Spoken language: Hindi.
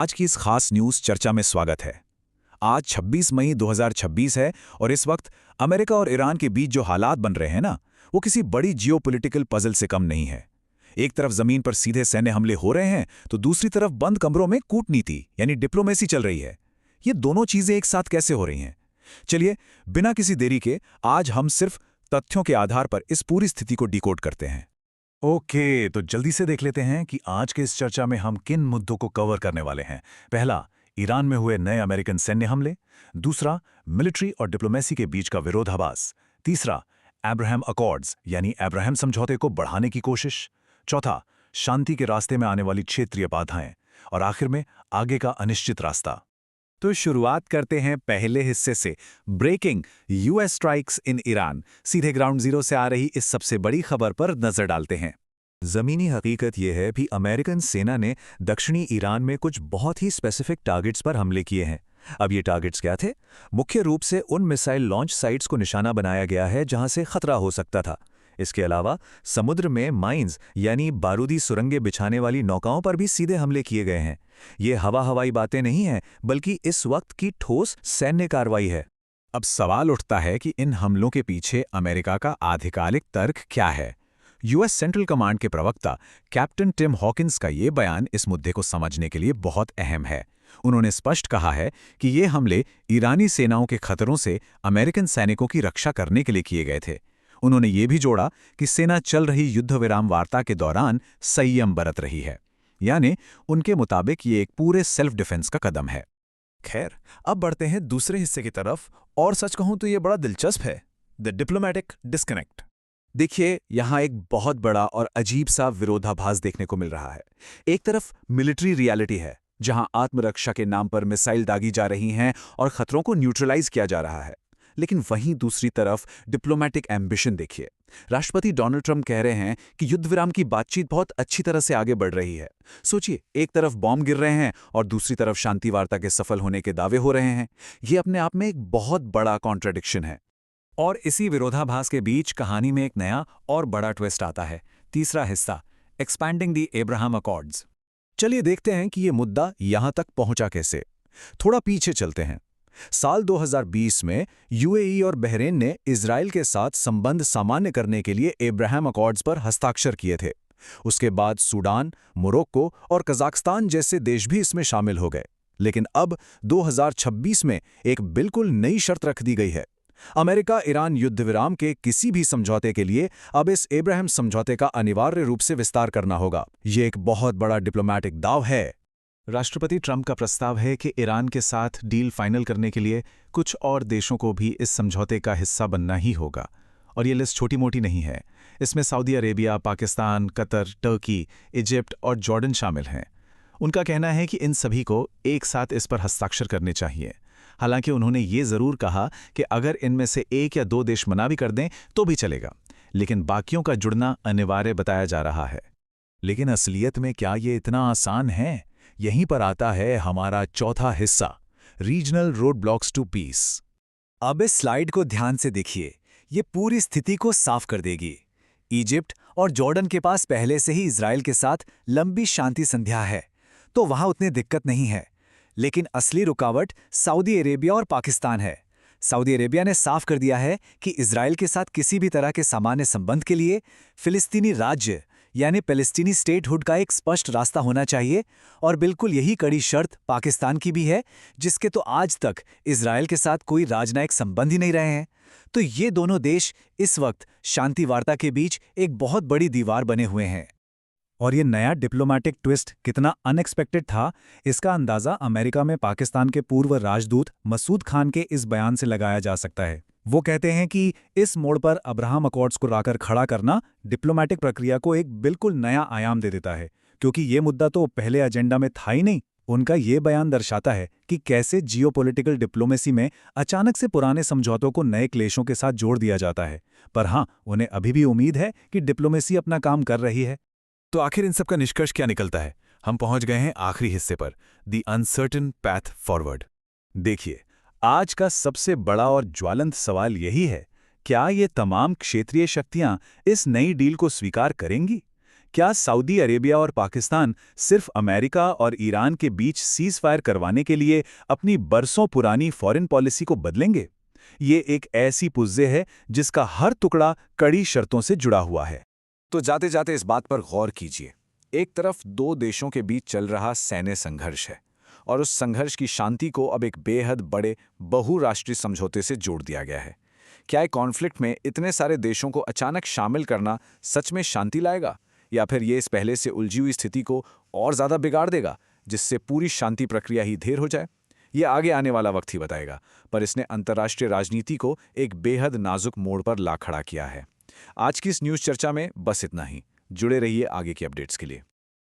आज की इस खास न्यूज़ चर्चा में स्वागत है। आज 26 मई 2026 है और इस वक्त अमेरिका और ईरान के बीच जो हालात बन रहे हैं ना, वो किसी बड़ी जियोपॉलिटिकल पजल से कम नहीं है। एक तरफ जमीन पर सीधे सैन्य हमले हो रहे हैं, तो दूसरी तरफ बंद कमरों में कूटनीति यानी डिप्लोमेसी चल रही है। ये दोनों चीजें एक साथ कैसे हो रही हैं? चलिए, बिना किसी देरी के आज हम सिर्फ तथ्यों के आधार पर इस पूरी स्थिति को डिकोड करते हैं। ओके, तो जल्दी से देख लेते हैं कि आज के इस चर्चा में हम किन मुद्दों को कवर करने वाले हैं। पहला, ईरान में हुए नए अमेरिकन सैन्य हमले। दूसरा, मिलिट्री और डिप्लोमेसी के बीच का विरोधाभास। तीसरा, अब्राहम अकॉर्ड्स यानी अब्राहम समझौते को बढ़ाने की कोशिश। चौथा, शांति के रास्ते में आने वाली क्षेत्रीय बाधाएं। और आखिर में आगे का अनिश्चित रास्ता। तो शुरुआत करते हैं पहले हिस्से से। Breaking, US strikes in Iran. सीधे ग्राउंड जीरो से आ रही इस सबसे बड़ी खबर पर नजर डालते हैं। जमीनी हकीकत यह है कि अमेरिकन सेना ने दक्षिणी ईरान में कुछ बहुत ही स्पेसिफिक टारगेट्स पर हमले किए हैं। अब ये टारगेट्स क्या थे? मुख्य रूप से उन मिसाइल लॉन्च साइट्स को निशाना बनाया गया है जहां से खतरा हो सकता था। इसके अलावा समुद्र में माइंस यानी बारूदी सुरंगें बिछाने वाली नौकाओं पर भी सीधे हमले किए गए हैं। ये हवाई बातें नहीं हैं, बल्कि इस वक्त की ठोस सैन्य कार्रवाई है। अब सवाल उठता है कि इन हमलों के पीछे अमेरिका का आधिकारिक तर्क क्या है? यूएस सेंट्रल कमांड के प्रवक्ता कैप्टन टिम हॉकिंस का ये बयान इस मुद्दे को समझने के लिए बहुत अहम है। उन्होंने स्पष्ट कहा है कि ये हमले ईरानी सेनाओं के खतरों से अमेरिकन सैनिकों की रक्षा करने के लिए किए गए थे। उन्होंने ये भी जोड़ा कि सेना चल रही युद्ध विराम वार्ता के दौरान संयम बरत रही है, यानी उनके मुताबिक ये एक पूरे सेल्फ डिफेंस का कदम है। खैर, अब बढ़ते हैं दूसरे हिस्से की तरफ, और सच कहूं तो ये बड़ा दिलचस्प है, द डिप्लोमैटिक डिस्कनेक्ट। देखिए, यहाँ एक बहुत बड़ा और अजीब सा विरोधाभास देखने को मिल रहा है। एक तरफ मिलिट्री रियलिटी है, जहां आत्मरक्षा के नाम पर मिसाइल दागी जा रही हैं और खतरों को न्यूट्रलाइज किया जा रहा है। लेकिन वहीं दूसरी तरफ डिप्लोमैटिक एम्बिशन देखिए। राष्ट्रपति डोनाल्ड ट्रंप कह रहे हैं कि युद्ध विराम की बातचीत बहुत अच्छी तरह से आगे बढ़ रही है। सोचिए, एक तरफ बॉम्ब गिर रहे हैं और दूसरी तरफ शांति वार्ता के सफल होने के दावे हो रहे हैं। ये अपने आप में एक बहुत बड़ा कॉन्ट्रडिक्शन है। और इसी विरोधाभास के बीच कहानी में एक नया और बड़ा ट्विस्ट आता है। तीसरा हिस्सा, एक्सपैंडिंग द अब्राहम अकॉर्ड्स। चलिए देखते हैं कि ये मुद्दा यहां तक पहुंचा कैसे। थोड़ा पीछे चलते हैं। साल 2020 में यूएई और बहरीन ने इजराइल के साथ संबंध सामान्य करने के लिए अब्राहम अकॉर्ड्स पर हस्ताक्षर किए थे। उसके बाद सूडान, मोरक्को और कजाकिस्तान जैसे देश भी इसमें शामिल हो गए। लेकिन अब 2026 में एक बिल्कुल नई शर्त रख दी गई है। अमेरिका ईरान युद्ध विराम के किसी भी समझौते के लिए अब इस अब्राहम समझौते का अनिवार्य रूप से विस्तार करना होगा। ये एक बहुत बड़ा डिप्लोमैटिक दाव है। राष्ट्रपति ट्रंप का प्रस्ताव है कि ईरान के साथ डील फाइनल करने के लिए कुछ और देशों को भी इस समझौते का हिस्सा बनना ही होगा। और ये लिस्ट छोटी मोटी नहीं है। इसमें Saudi Arabia, Pakistan, Qatar, Turkey, Egypt और जॉर्डन शामिल हैं। उनका कहना है कि इन सभी को एक साथ इस पर हस्ताक्षर करने चाहिए। हालांकि उन्होंने ये ज़रूर कहा कि अगर इनमें से एक या दो देश मना भी कर दें तो भी चलेगा, लेकिन बाकियों का जुड़ना अनिवार्य बताया जा रहा है। लेकिन असलियत में क्या ये इतना आसान है? यहीं पर आता है हमारा चौथा हिस्सा, regional road blocks to peace. अब इस स्लाइड को ध्यान से देखिए, ये पूरी स्थिति को साफ कर देगी। इजिप्ट और जॉर्डन के पास पहले से ही इजराइल के साथ लंबी शांति संध्या है, तो वहां उतनी दिक्कत नहीं है। लेकिन असली रुकावट सऊदी अरेबिया और पाकिस्तान है। सऊदी अरेबिया ने साफ कर दिया है कि इजराइल के साथ किसी भी तरह के सामान्य संबंध के लिए फिलिस्तीनी राज्य यानी पैलेस्टीनी स्टेटहुड का एक स्पष्ट रास्ता होना चाहिए। और बिल्कुल यही कड़ी शर्त पाकिस्तान की भी है, जिसके तो आज तक इजराइल के साथ कोई राजनयिक संबंध ही नहीं रहे हैं। तो ये दोनों देश इस वक्त शांति वार्ता के बीच एक बहुत बड़ी दीवार बने हुए हैं। और ये नया डिप्लोमैटिक ट्विस्ट कितना अनएक्सपेक्टेड था, इसका अंदाजा अमेरिका में पाकिस्तान के पूर्व राजदूत मसूद खान के इस बयान से लगाया जा सकता है। वो कहते हैं कि इस मोड़ पर अब्राहम अकॉर्ड्स को लाकर खड़ा करना डिप्लोमैटिक प्रक्रिया को एक बिल्कुल नया आयाम दे देता है, क्योंकि ये मुद्दा तो पहले एजेंडा में था ही नहीं। उनका ये बयान दर्शाता है कि कैसे जियोपॉलिटिकल डिप्लोमेसी में अचानक से पुराने समझौतों को नए क्लेशों के साथ जोड़ दिया जाता है। पर हाँ, उन्हें अभी भी उम्मीद है कि डिप्लोमेसी अपना काम कर रही है। तो आखिर इन सब का निष्कर्ष क्या निकलता है? हम पहुंच गए हैं आखिरी हिस्से पर, द अनसर्टेन पैथ फॉरवर्ड। देखिए, आज का सबसे बड़ा और ज्वलंत सवाल यही है, क्या ये तमाम क्षेत्रीय शक्तियां इस नई डील को स्वीकार करेंगी? क्या सऊदी अरेबिया और पाकिस्तान सिर्फ अमेरिका और ईरान के बीच सीज फायर करवाने के लिए अपनी बरसों पुरानी फॉरेन पॉलिसी को बदलेंगे? ये एक ऐसी पुज्जे है जिसका हर टुकड़ा कड़ी शर्तों से जुड़ा हुआ है। तो जाते जाते इस बात पर गौर कीजिए। एक तरफ दो देशों के बीच चल रहा सैन्य संघर्ष है और उस संघर्ष की शांति को अब एक बेहद बड़े बहुराष्ट्रीय समझौते से जोड़ दिया गया है। क्या एक कॉन्फ्लिक्ट में इतने सारे देशों को अचानक शामिल करना सच में शांति लाएगा, या फिर ये इस पहले से उलझी हुई स्थिति को और ज्यादा बिगाड़ देगा, जिससे पूरी शांति प्रक्रिया ही देर हो जाए? ये आगे आने वाला वक्त ही बताएगा, पर इसने अंतर्राष्ट्रीय राजनीति को एक बेहद नाजुक मोड़ पर ला खड़ा किया है। आज की इस न्यूज़ चर्चा में बस इतना ही। जुड़े रहिए आगे की अपडेट्स के लिए।